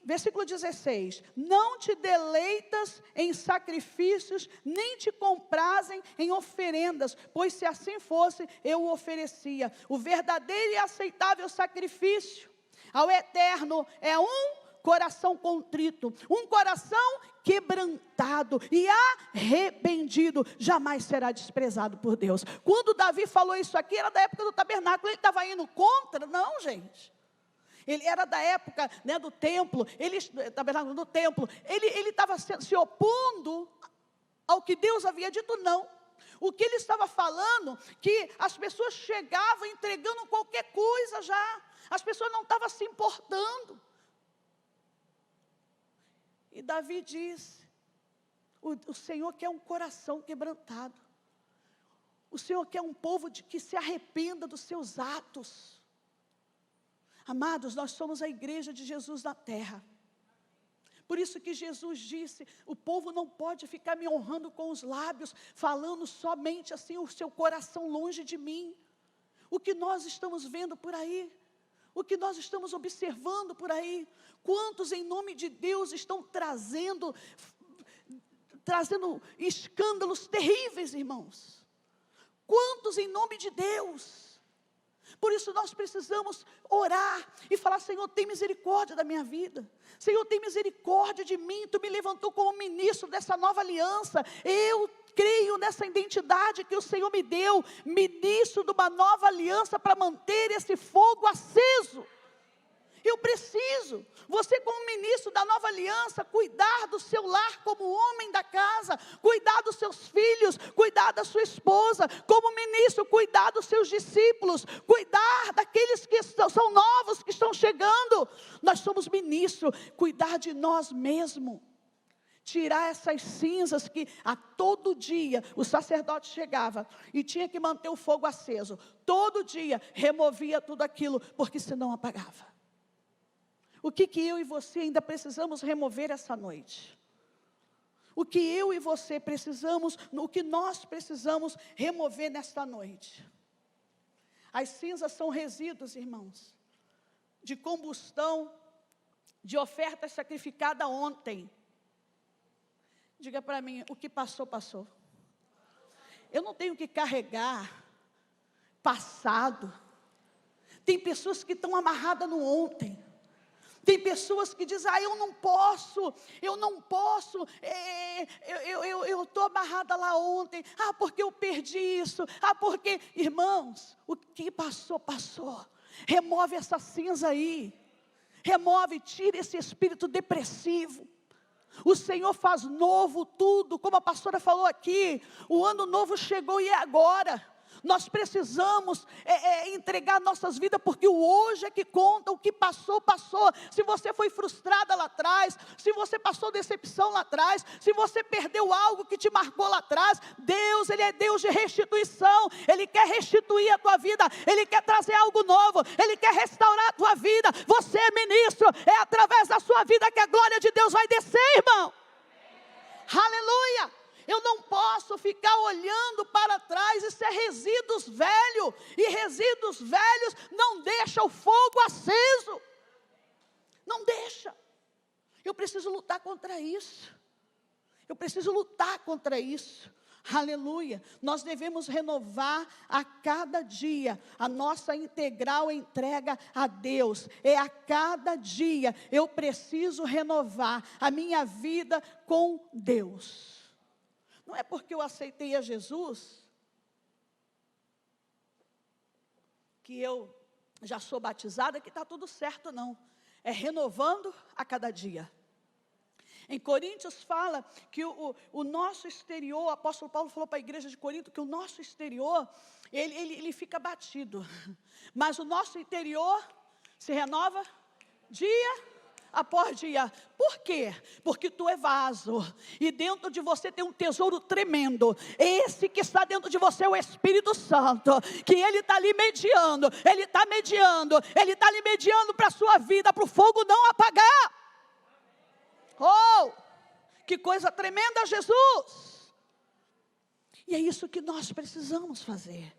Versículo 16: não te deleitas em sacrifícios, nem te comprazem em oferendas, pois se assim fosse, eu o oferecia. O verdadeiro e aceitável sacrifício ao Eterno é um coração contrito, um coração quebrantado e arrependido, jamais será desprezado por Deus. Quando Davi falou isso aqui, era da época do tabernáculo. Ele estava indo contra? Não, gente. Ele era da época, né, do templo, ele estava se opondo ao que Deus havia dito. Não. O que ele estava falando, que as pessoas chegavam entregando qualquer coisa já, as pessoas não estavam se importando. E Davi diz: o Senhor quer um coração quebrantado, o Senhor quer um povo que se arrependa dos seus atos. Amados, nós somos a igreja de Jesus na terra. Por isso que Jesus disse: o povo não pode ficar me honrando com os lábios, falando somente assim, o seu coração longe de mim. O que nós estamos vendo por aí? o que nós estamos observando por aí. Quantos em nome de Deus estão trazendo escândalos terríveis, irmãos. Quantos em nome de Deus. Por isso nós precisamos orar e falar: Senhor, tem misericórdia da minha vida. Senhor, tem misericórdia de mim. Tu me levantou como ministro dessa nova aliança. Eu creio nessa identidade que o Senhor me deu, ministro de uma nova aliança, para manter esse fogo aceso. Eu preciso, você como ministro da nova aliança, cuidar do seu lar como homem da casa, cuidar dos seus filhos, cuidar da sua esposa, como ministro, cuidar dos seus discípulos, cuidar daqueles que são novos, que estão chegando. Nós somos ministros, cuidar de nós mesmos. Tirar essas cinzas que a todo dia o sacerdote chegava e tinha que manter o fogo aceso. Todo dia removia tudo aquilo, porque senão apagava. O que eu e você ainda precisamos remover essa noite? O que eu e você precisamos, o que nós precisamos remover nesta noite? As cinzas são resíduos, irmãos, de combustão, de oferta sacrificada ontem. Diga para mim, o que passou, passou. Eu não tenho que carregar passado. Tem pessoas que estão amarradas no ontem. Tem pessoas que dizem: eu não posso, eu estou amarrada lá ontem, porque eu perdi isso, porque, irmãos, o que passou, passou. Remove essa cinza aí, remove, tira esse espírito depressivo. O Senhor faz novo tudo, como a pastora falou aqui, o ano novo chegou e é agora. Nós precisamos entregar nossas vidas, porque o hoje é que conta. O que passou, passou. Se você foi frustrada lá atrás, se você passou decepção lá atrás, se você perdeu algo que te marcou lá atrás, Deus, Ele é Deus de restituição. Ele quer restituir a tua vida, Ele quer trazer algo novo, Ele quer restaurar a tua vida. Você é ministro, é através da sua vida que a glória de Deus vai descer, irmão. Aleluia. Eu não posso ficar olhando para trás. Isso é resíduos velhos. E resíduos velhos não deixam o fogo aceso. Não deixa. Eu preciso lutar contra isso. Eu preciso lutar contra isso. Aleluia. Nós devemos renovar a cada dia a nossa integral entrega a Deus. É a cada dia eu preciso renovar a minha vida com Deus. Não é porque eu aceitei a Jesus que eu já sou batizada que está tudo certo, não. É renovando a cada dia. Em Coríntios fala que o nosso exterior, o apóstolo Paulo falou para a igreja de Corinto que o nosso exterior, ele fica batido. Mas o nosso interior se renova dia após dia. Por quê? Porque tu é vaso, e dentro de você tem um tesouro tremendo. Esse que está dentro de você é o Espírito Santo, que Ele está ali mediando, Ele está ali mediando para a sua vida, para o fogo não apagar. Oh, que coisa tremenda, Jesus! E é isso que nós precisamos fazer.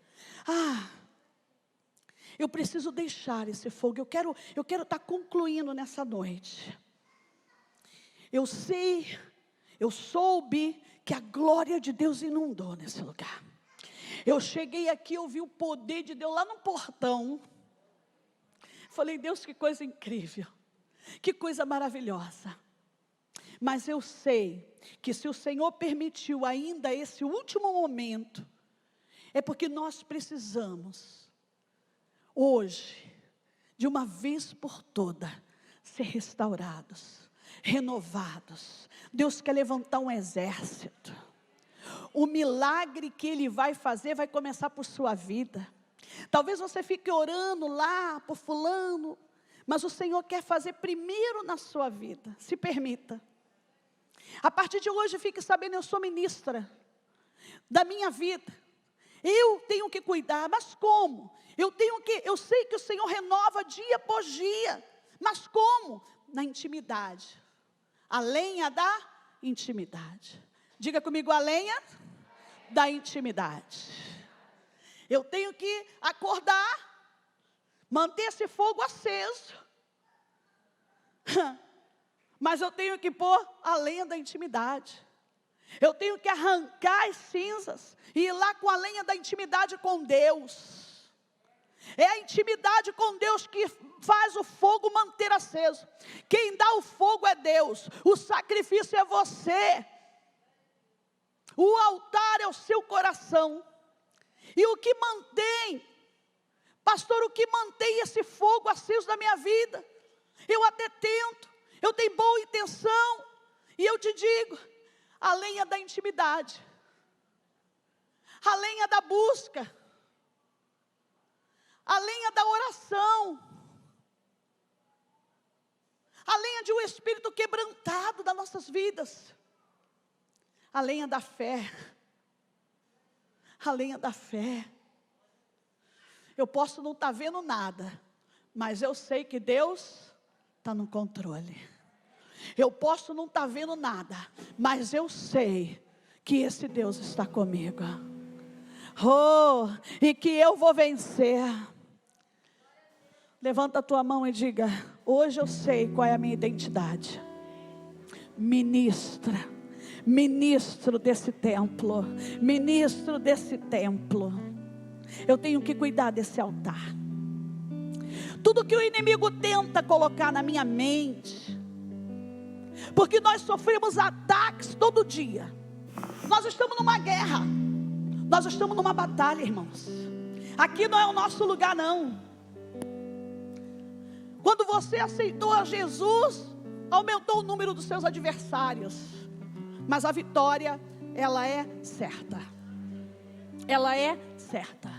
Eu preciso deixar esse fogo. Eu quero estar concluindo nessa noite. Eu soube que a glória de Deus inundou nesse lugar. Eu cheguei aqui, eu vi o poder de Deus lá no portão. Falei: Deus, que coisa incrível, que coisa maravilhosa. Mas eu sei que se o Senhor permitiu ainda esse último momento, é porque nós precisamos hoje, de uma vez por toda, ser restaurados, renovados. Deus quer levantar um exército. O milagre que Ele vai fazer vai começar por sua vida. Talvez você fique orando lá por fulano, mas o Senhor quer fazer primeiro na sua vida. Se permita. A partir de hoje, fique sabendo, eu sou ministra da minha vida. Eu tenho que cuidar, mas como? Eu sei que o Senhor renova dia após dia, mas como? Na intimidade. A lenha da intimidade. Diga comigo, a lenha da intimidade. Eu tenho que acordar, manter esse fogo aceso. Mas eu tenho que pôr a lenha da intimidade. Eu tenho que arrancar as cinzas e ir lá com a lenha da intimidade com Deus. É a intimidade com Deus que faz o fogo manter aceso. Quem dá o fogo é Deus. O sacrifício é você. O altar é o seu coração. E o que mantém, pastor, o que mantém esse fogo aceso na minha vida? Eu até tento, eu tenho boa intenção, e eu te digo, a lenha da intimidade, a lenha da busca, a lenha da oração, a lenha de um espírito quebrantado das nossas vidas, a lenha da fé, a lenha da fé. Eu posso não estar vendo nada, mas eu sei que Deus está no controle. Eu posso não estar vendo nada, mas eu sei que esse Deus está comigo. Oh, e que eu vou vencer. Levanta a tua mão e diga: hoje eu sei qual é a minha identidade. Ministro desse templo, ministro desse templo. Eu tenho que cuidar desse altar. Tudo que o inimigo tenta colocar na minha mente, porque nós sofremos ataques todo dia. Nós estamos numa guerra, nós estamos numa batalha, irmãos. Aqui não é o nosso lugar, não. Quando você aceitou a Jesus, aumentou o número dos seus adversários, mas a vitória, ela é certa. Ela é certa.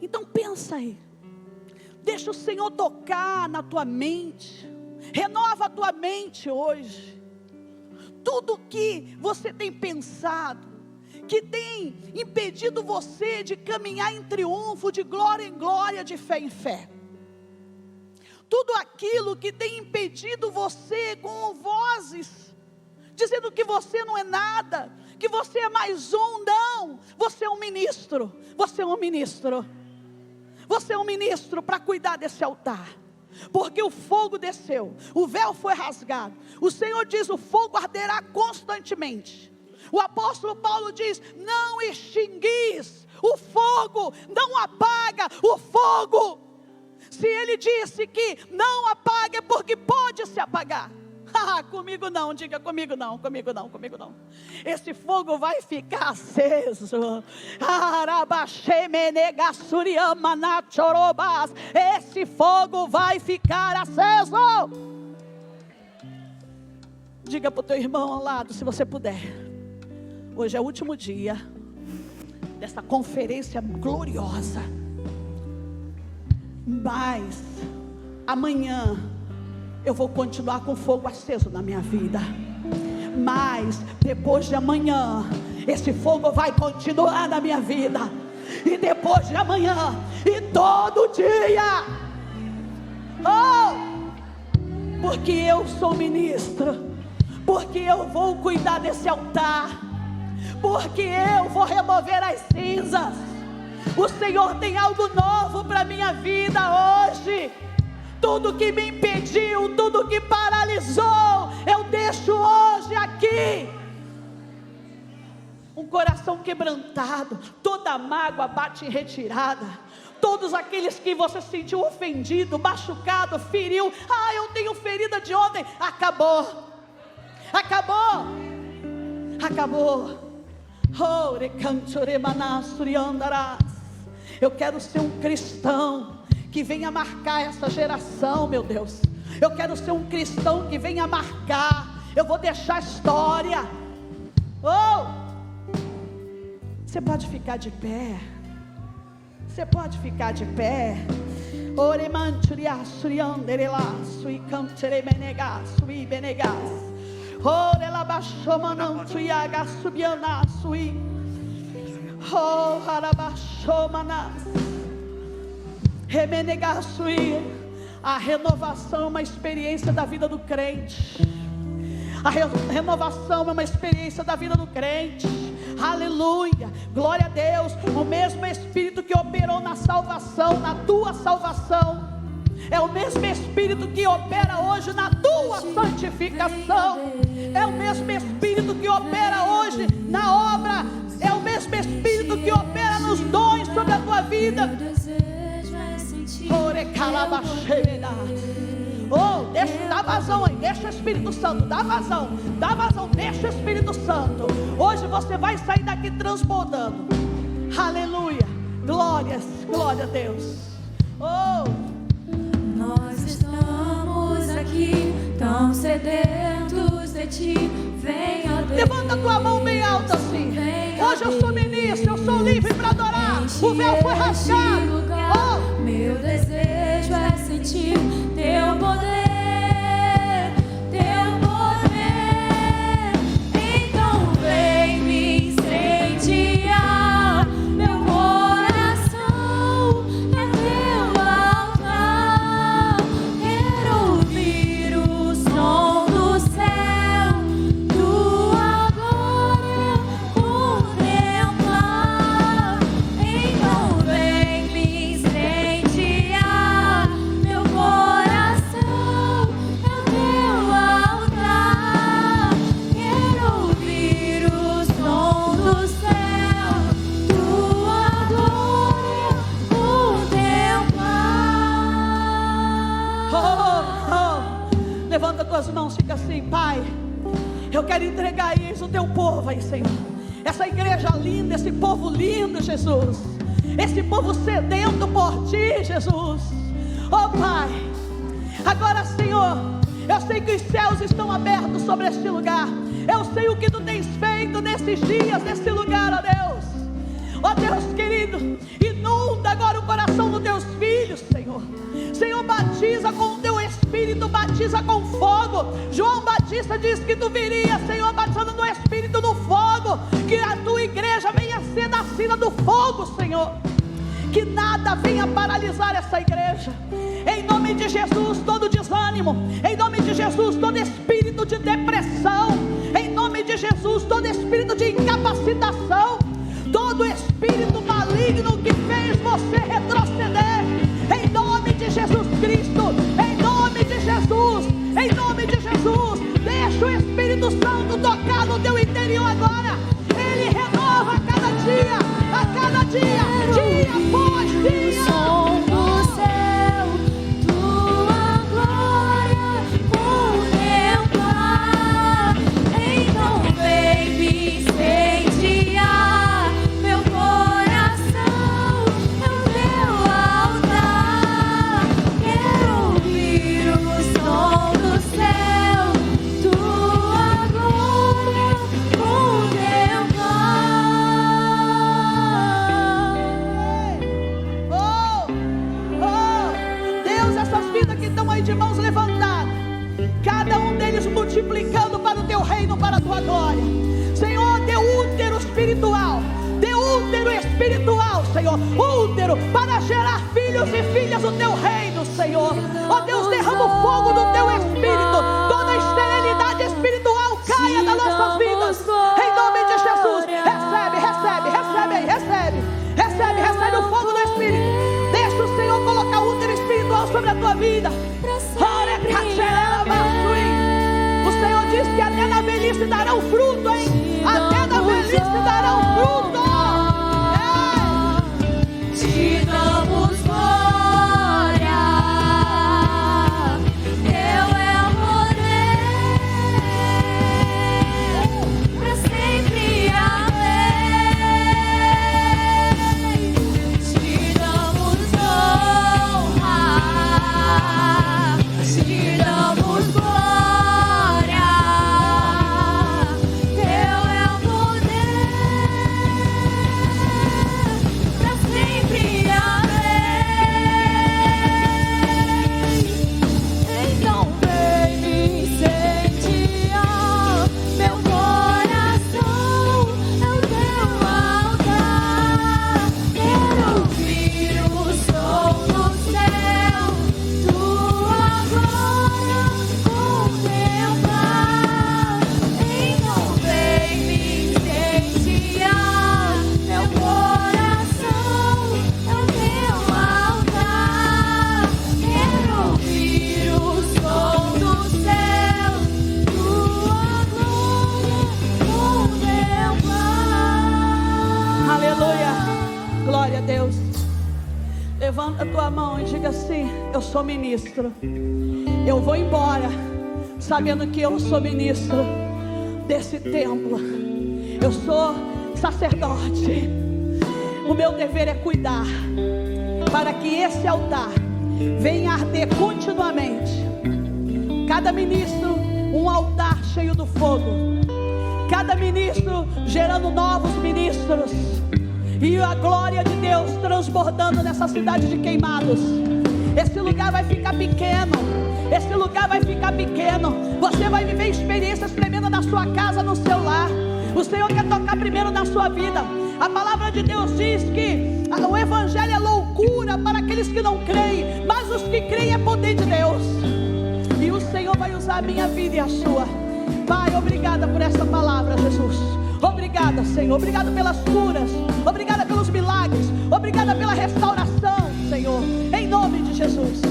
Então pensa aí, deixa o Senhor tocar na tua mente, renova a tua mente hoje. Tudo que você tem pensado, que tem impedido você de caminhar em triunfo, de glória em glória, de fé em fé, tudo aquilo que tem impedido você com vozes, dizendo que você não é nada, que você é mais um, não, você é um ministro, você é um ministro. Você é um ministro para cuidar desse altar, porque o fogo desceu, o véu foi rasgado. O Senhor diz: o fogo arderá constantemente. O apóstolo Paulo diz: não extinguis o fogo, não apaga o fogo. Se ele disse que não apaga, é porque pode se apagar. Comigo não, diga comigo não, comigo não, comigo não. Esse fogo vai ficar aceso. Esse fogo vai ficar aceso. Diga para o teu irmão ao lado, se você puder: hoje é o último dia dessa conferência gloriosa, mas amanhã eu vou continuar com fogo aceso na minha vida. Mas depois de amanhã, esse fogo vai continuar na minha vida. E depois de amanhã, e todo dia. Oh! Porque eu sou ministro. Porque eu vou cuidar desse altar. Porque eu vou remover as cinzas. O Senhor tem algo novo para a minha vida hoje. Tudo que me impediu, tudo que paralisou, eu deixo hoje aqui. Um coração quebrantado, toda mágoa bate em retirada. Todos aqueles que você se sentiu ofendido, machucado, feriu. Eu tenho ferida de ontem. Acabou. Acabou. Acabou. Eu quero ser um cristão que venha marcar essa geração, meu Deus. Eu quero ser um cristão que venha marcar. Eu vou deixar a história. Você pode ficar de pé. Você pode ficar de pé. A renovação é uma experiência da vida do crente. A renovação é uma experiência da vida do crente. Aleluia, glória a Deus. O mesmo Espírito que operou na salvação, na tua salvação, é o mesmo Espírito que opera hoje na tua santificação. É o mesmo Espírito que opera hoje na obra. É o mesmo Espírito que opera nos dons sobre a tua vida. Oh, dá vazão aí, deixa o Espírito Santo, dá vazão, deixa o Espírito Santo. Hoje você vai sair daqui transbordando. Aleluia, glórias, glória a Deus. Oh, nós estamos aqui tão sedentos de ti. Venha, Deus. Levanta a tua mão bem alta assim. Hoje eu sou ministro, eu sou livre para adorar. O véu foi rasgado. Oh, meu desejo é sentir teu poder, teu poder. Então vem me incendiar. Meu coração é teu altar. Quero ouvir o som do céu, tua glória contemplar. Então vem me incendiar. Meu coração é teu altar. Quero ouvir o som do céu, tua glória contemplar. Levanta tuas mãos, fica assim. Pai, eu quero entregar isso, o teu povo aí, Senhor. Essa igreja linda, esse povo lindo, Jesus. Esse povo sedento por ti, Jesus. Oh Pai, agora, Senhor, eu sei que os céus estão abertos sobre este lugar. Eu sei o que tu tens feito nesses dias, nesse lugar, ó Deus. Ó Deus querido, inunda agora o coração dos teus filhos, Senhor. Senhor, batiza com o teu Espírito, batiza com fogo. João Batista disse que tu viria, Senhor, batizando no Espírito, no fogo. Que a tua igreja venha ser nascida do fogo, Senhor. Que nada venha paralisar essa igreja. Em nome de Jesus, todo desânimo. Em nome de Jesus, todo espírito de depressão. Em nome de Jesus, todo espírito de incapacitação. Todo espírito maligno que fez você retroceder. Em nome de Jesus Cristo. Em nome de Jesus. Em nome de Jesus. Deixa o Espírito Santo tocar no teu interior agora. Ele renova a cada dia. A cada dia. Dia após dia. Som do céu, tua glória contemplar. Então vem me incendiar. Meu coração é o teu altar. Quero ouvir o som do céu, tua glória contemplar. Deus, essas vidas que estão aí de mãos levantadas, cada um deles multiplicando para o teu reino, para a tua glória. Senhor, dê útero espiritual, dê útero espiritual, Senhor, útero para gerar filhos e filhas do teu reino, Senhor. Ó Deus, derrama o fogo do teu Espírito, toda esterilidade espiritual caia das nossas vidas, em nome de Jesus. Recebe, recebe, recebe aí, recebe, recebe, recebe o fogo do Espírito. Deixa o Senhor colocar útero espiritual sobre a tua vida. O Senhor diz que até na velhice darão fruto, hein? Até na velhice darão fruto. Te damos glória, teu é o poder, pra sempre amém. Te damos honra, te damos glória, teu é o poder, pra sempre amém. sou ministro. Eu vou embora sabendo que eu sou ministro desse templo. Eu sou sacerdote. O meu dever é cuidar para que esse altar venha arder continuamente. Cada ministro, um altar cheio do fogo. Cada ministro gerando novos ministros. E a glória de Deus transbordando nessa cidade de Queimados. Esse lugar vai ficar pequeno. Esse lugar vai ficar pequeno. Você vai viver experiências tremendas na sua casa, no seu lar. O Senhor quer tocar primeiro na sua vida. A palavra de Deus diz que o evangelho é loucura para aqueles que não creem, mas os que creem é poder de Deus. E o Senhor vai usar a minha vida e a sua. Pai, obrigada por essa palavra, Jesus. Obrigada, Senhor. Obrigada pelas curas. Obrigada pelos milagres. Obrigada pela restauração, Senhor. Em nome de Jesus.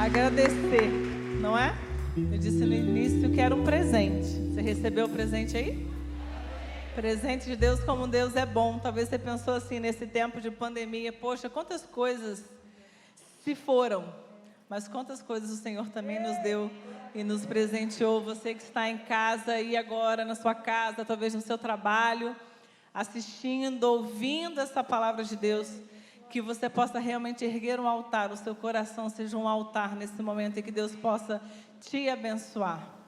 Agradecer, não é? Eu disse no início que era um presente. Você recebeu o presente aí? Presente de Deus, como Deus é bom. Talvez você pensou assim, nesse tempo de pandemia, poxa, quantas coisas se foram, mas quantas coisas o Senhor também nos deu e nos presenteou. Você que está em casa aí agora, na sua casa, talvez no seu trabalho, assistindo, ouvindo essa palavra de Deus, que você possa realmente erguer um altar, o seu coração seja um altar nesse momento e que Deus possa te abençoar.